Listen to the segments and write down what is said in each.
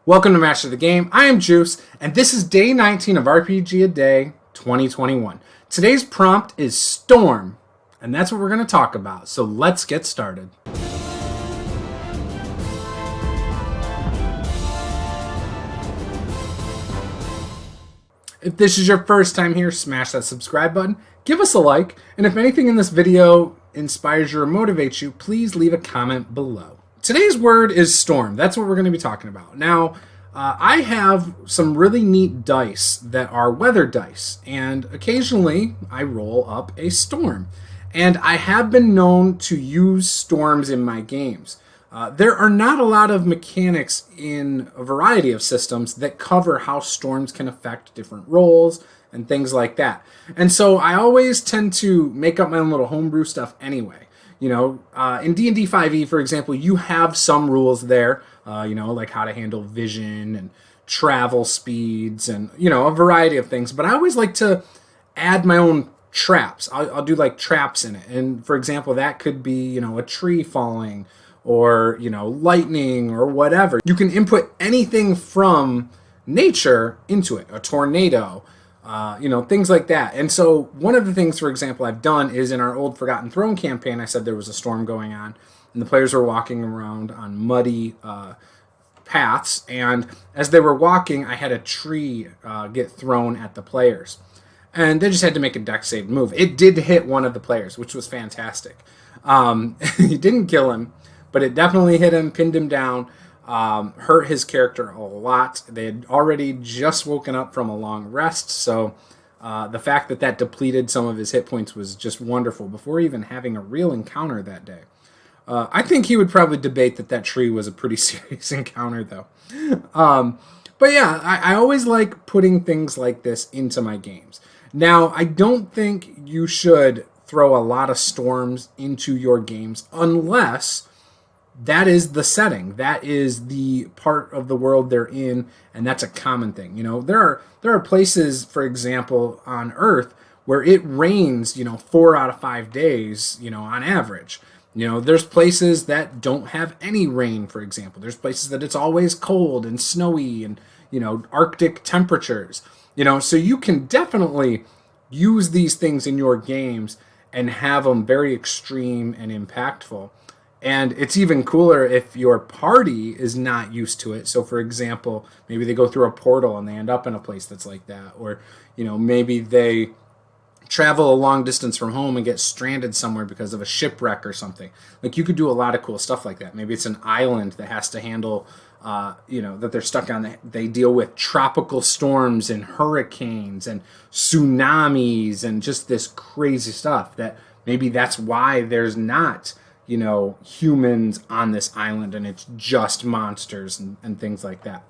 Welcome to Master the Game. I am Juice, and this is day 19 of RPG A Day 2021. Today's prompt is Storm, and that's what we're going to talk about. So let's get started. If this is your first time here, smash that subscribe button, give us a like, and if anything in this video inspires you or motivates you, please leave a comment below. Today's word is storm. That's what we're going to be talking about. Now, I have some really neat dice that are weather dice, and occasionally I roll up a storm. And I have been known to use storms in my games. There are not a lot of mechanics in a variety of systems that cover how storms can affect different rolls and things like that. And so I always tend to make up my own little homebrew stuff anyway. You know, in D&D 5e, for example, you have some rules there, like how to handle vision and travel speeds and, a variety of things. But I always like to add my own traps. I'll do like traps in it. And for example, that could be, a tree falling or, lightning or whatever. You can input anything from nature into it, a tornado, things like that. And so one of the things, for example, I've done is in our old Forgotten Throne campaign, I said there was a storm going on and the players were walking around on muddy paths. And as they were walking, I had a tree get thrown at the players. And they just had to make a dex save move. It did hit one of the players, which was fantastic. He didn't kill him, but it definitely hit him, pinned him down. Hurt his character a lot. They had already just woken up from a long rest, so the fact that depleted some of his hit points was just wonderful before even having a real encounter that day. I think he would probably debate that tree was a pretty serious encounter, though. But yeah, I always like putting things like this into my games. Now, I don't think you should throw a lot of storms into your games unless that is the setting. That is the part of the world they're in, and that's a common thing. There are places, for example, on Earth where it rains, 4 out of 5 days, on average. There's places that don't have any rain, for example. There's places that it's always cold and snowy and, Arctic temperatures. So you can definitely use these things in your games and have them very extreme and impactful. And it's even cooler if your party is not used to it. So, for example, maybe they go through a portal and they end up in a place that's like that. Or, maybe they travel a long distance from home and get stranded somewhere because of a shipwreck or something. Like, you could do a lot of cool stuff like that. Maybe it's an island that has to handle, that they're stuck on. They deal with tropical storms and hurricanes and tsunamis and just this crazy stuff that maybe that's why there's not humans on this island and it's just monsters and things like that.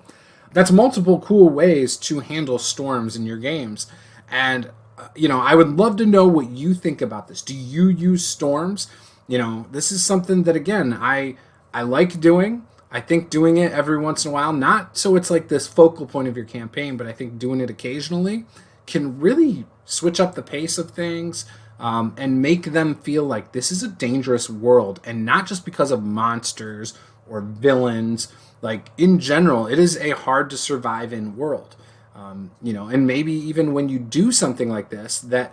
That's multiple cool ways to handle storms in your games. And, I would love to know what you think about this. Do you use storms? This is something that, again, I like doing. I think doing it every once in a while, not so it's like this focal point of your campaign, but I think doing it occasionally can really switch up the pace of things. And make them feel like this is a dangerous world, and not just because of monsters or villains. Like, in general, it is a hard to survive in world. And maybe even when you do something like this, that,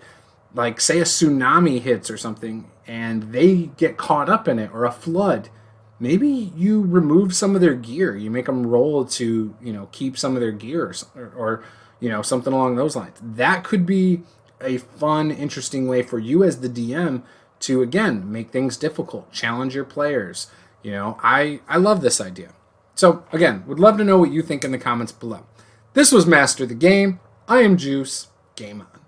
like, say a tsunami hits or something, and they get caught up in it, or a flood, maybe you remove some of their gear. You make them roll to, keep some of their gear, or something along those lines. That could be a fun, interesting way for you as the DM to, again, make things difficult, challenge your players. I love this idea. So, again, would love to know what you think in the comments below. This was Master the Game. I am Juice. Game on.